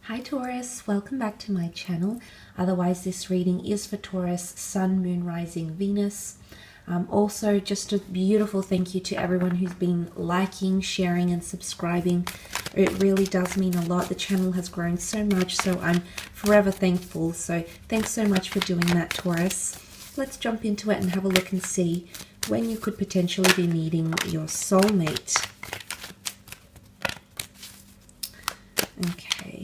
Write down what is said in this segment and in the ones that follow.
Hi Taurus, welcome back to my channel. Otherwise, this reading is for Taurus, Sun, Moon, Rising, Venus. Also, just a beautiful thank you to everyone who's been liking, sharing, and subscribing. It really does mean a lot. The channel has grown so much, so I'm forever thankful. So thanks so much for doing that, Taurus. Let's jump into it and have a look and see when you could potentially be meeting your soulmate. Okay.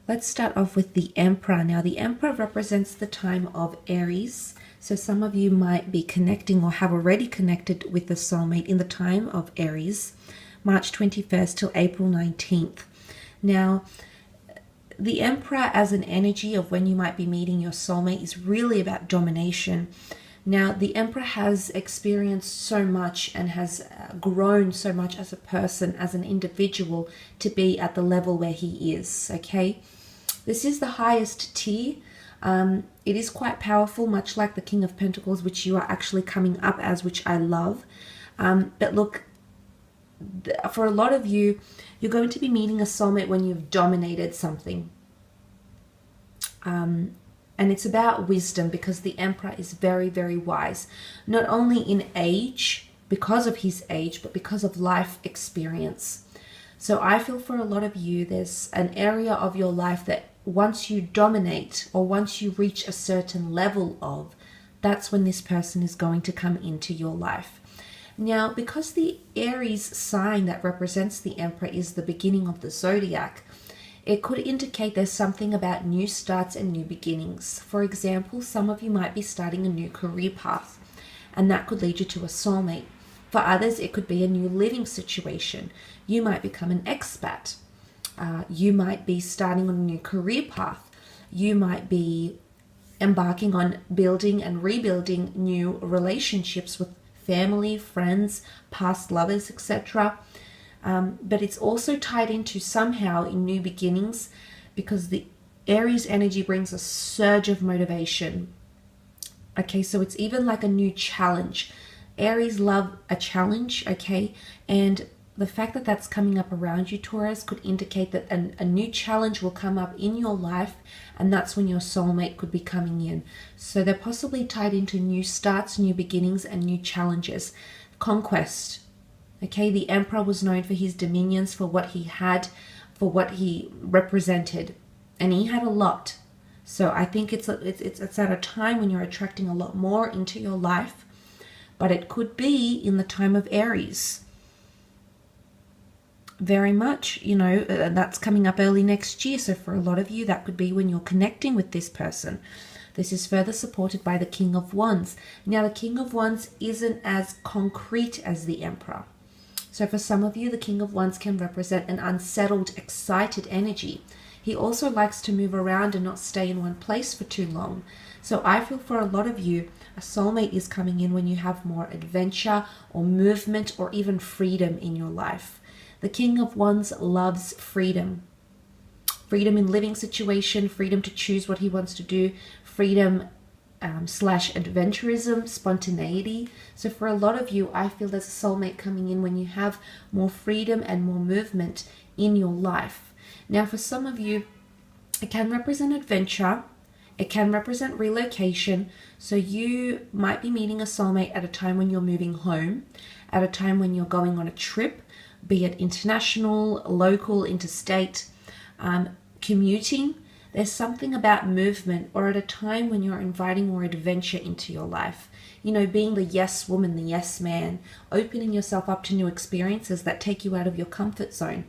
Let's start off with the Emperor. Now, the Emperor represents the time of Aries. So some of you might be connecting or have already connected with the soulmate in the time of Aries, March 21st till April 19th. Now, the Emperor as an energy of when you might be meeting your soulmate is really about domination. Now, the Emperor has experienced so much and has grown so much as a person, as an individual, to be at the level where he is, okay? This is the highest tier. It is quite powerful, much like the King of Pentacles, which you are actually coming up as, which I love. But look, for a lot of you, you're going to be meeting a soulmate when you've dominated something. And it's about wisdom, because the Emperor is very, very wise. Not only in age, because of his age, but because of life experience. So I feel for a lot of you, there's an area of your life that once you dominate or once you reach a certain level of, that's when this person is going to come into your life. Now, because the Aries sign that represents the Emperor is the beginning of the zodiac, it could indicate there's something about new starts and new beginnings. For example, some of you might be starting a new career path, and that could lead you to a soulmate. For others, it could be a new living situation. You might become an expat. You might be starting on a new career path. You might be embarking on building and rebuilding new relationships with family, friends, past lovers, etc. But it's also tied into somehow in new beginnings, because the Aries energy brings a surge of motivation. Okay, so it's even like a new challenge. Aries love a challenge, okay? And the fact that that's coming up around you, Taurus, could indicate that a new challenge will come up in your life, and that's when your soulmate could be coming in. So they're possibly tied into new starts, new beginnings, and new challenges. Conquest. Okay, the Emperor was known for his dominions, for what he had, for what he represented, and he had a lot. So I think it's at a time when you're attracting a lot more into your life, but it could be in the time of Aries. Very much, you know, that's coming up early next year. So for a lot of you, that could be when you're connecting with this person. This is further supported by the King of Wands. Now, the King of Wands isn't as concrete as the Emperor. So for some of you, the King of Wands can represent an unsettled, excited energy. He also likes to move around and not stay in one place for too long. So I feel for a lot of you, a soulmate is coming in when you have more adventure or movement or even freedom in your life. The King of Wands loves freedom. Freedom in living situation, freedom to choose what he wants to do, freedom slash adventurism, spontaneity. So for a lot of you, I feel there's a soulmate coming in when you have more freedom and more movement in your life. Now, for some of you, it can represent adventure. It can represent relocation. So you might be meeting a soulmate at a time when you're moving home, at a time when you're going on a trip, be it international, local, interstate, commuting. There's something about movement, or at a time when you're inviting more adventure into your life. You know, being the yes woman, the yes man, opening yourself up to new experiences that take you out of your comfort zone.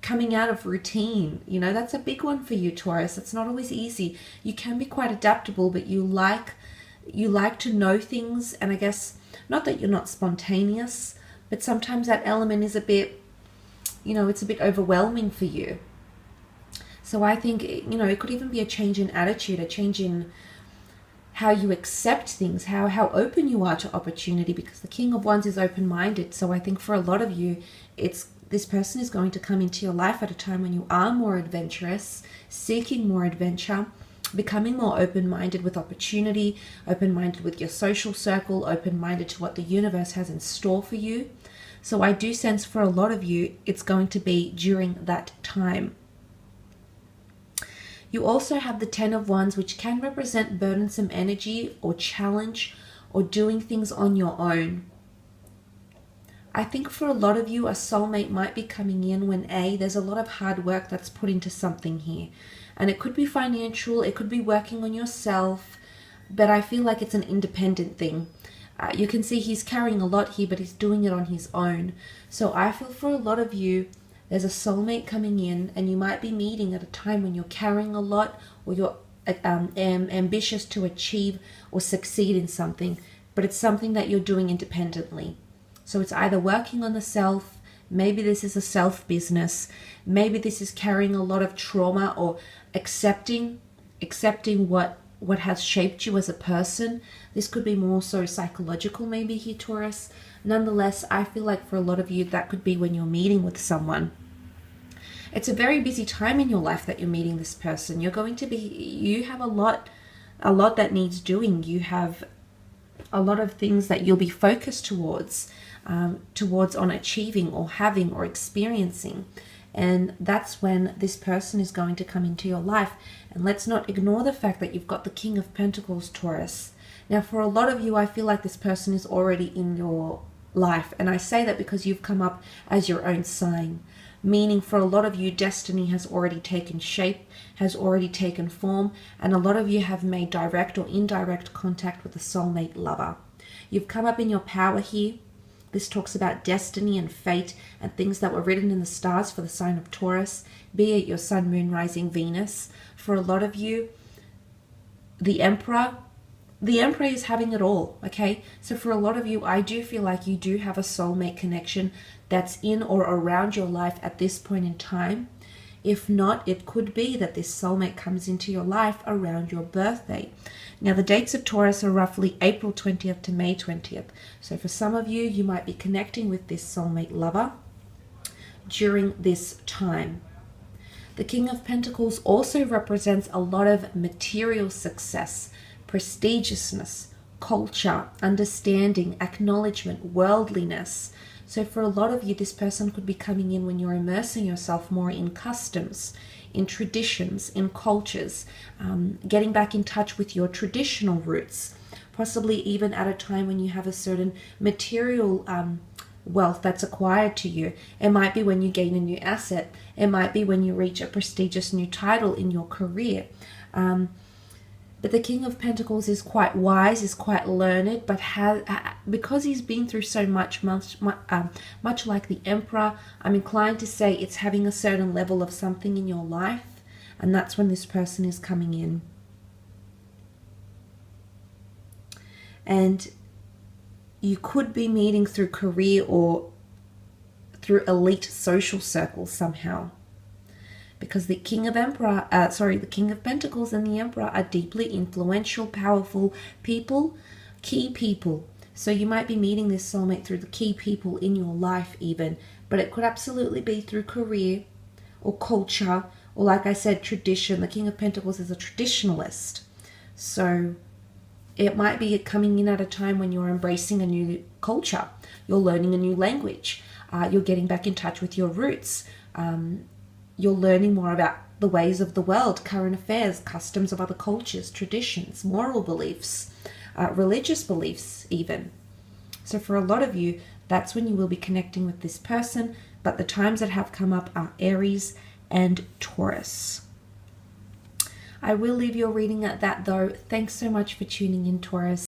Coming out of routine, you know, that's a big one for you, Taurus. It's not always easy. You can be quite adaptable, but you like to know things, and I guess not that you're not spontaneous, but sometimes that element is a bit, you know, it's a bit overwhelming for you. So I think, you know, it could even be a change in attitude, a change in how you accept things, how open you are to opportunity, because the King of Wands is open-minded. So I think for a lot of you, this person is going to come into your life at a time when you are more adventurous, seeking more adventure, becoming more open-minded with opportunity, open-minded with your social circle, open-minded to what the universe has in store for you. So I do sense for a lot of you, it's going to be during that time. You also have the Ten of Wands, which can represent burdensome energy or challenge or doing things on your own. I think for a lot of you, a soulmate might be coming in when there's a lot of hard work that's put into something here. And it could be financial, it could be working on yourself, but I feel like it's an independent thing. You can see he's carrying a lot here, but he's doing it on his own. So I feel for a lot of you, there's a soulmate coming in, and you might be meeting at a time when you're carrying a lot, or you're ambitious to achieve or succeed in something, but it's something that you're doing independently. So it's either working on the self, maybe this is a self business, maybe this is carrying a lot of trauma, or accepting what has shaped you as a person. This could be more so psychological maybe here, Taurus. Nonetheless, I feel like for a lot of you, that could be when you're meeting with someone. It's a very busy time in your life that you're meeting this person. You have a lot that needs doing. You have a lot of things that you'll be focused towards on achieving or having or experiencing. And that's when this person is going to come into your life. And let's not ignore the fact that you've got the King of Pentacles, Taurus. Now, for a lot of you, I feel like this person is already in your life. And I say that because you've come up as your own sign. Meaning for a lot of you, destiny has already taken shape, has already taken form. And a lot of you have made direct or indirect contact with a soulmate lover. You've come up in your power here. This talks about destiny and fate and things that were written in the stars for the sign of Taurus, be it your sun, moon, rising, Venus. For a lot of you, the Emperor is having it all, okay? So for a lot of you, I do feel like you do have a soulmate connection that's in or around your life at this point in time. If not, it could be that this soulmate comes into your life around your birthday. Now, the dates of Taurus are roughly April 20th to May 20th. So for some of you, you might be connecting with this soulmate lover during this time. The King of Pentacles also represents a lot of material success, prestigiousness, culture, understanding, acknowledgement, worldliness. So for a lot of you, this person could be coming in when you're immersing yourself more in customs, in traditions, in cultures, getting back in touch with your traditional roots, possibly even at a time when you have a certain material wealth that's acquired to you. It might be when you gain a new asset. It might be when you reach a prestigious new title in your career. But the King of Pentacles is quite wise, is quite learned, but because he's been through so much like the Emperor, I'm inclined to say it's having a certain level of something in your life, and that's when this person is coming in. And you could be meeting through career or through elite social circles somehow. Because the King of Pentacles and the Emperor are deeply influential, powerful people, key people. So you might be meeting this soulmate through the key people in your life even, but it could absolutely be through career or culture, or like I said, tradition. The King of Pentacles is a traditionalist. So it might be coming in at a time when you're embracing a new culture, you're learning a new language, you're getting back in touch with your roots, you're learning more about the ways of the world, current affairs, customs of other cultures, traditions, moral beliefs, religious beliefs even. So for a lot of you, that's when you will be connecting with this person. But the times that have come up are Aries and Taurus. I will leave your reading at that though. Thanks so much for tuning in, Taurus.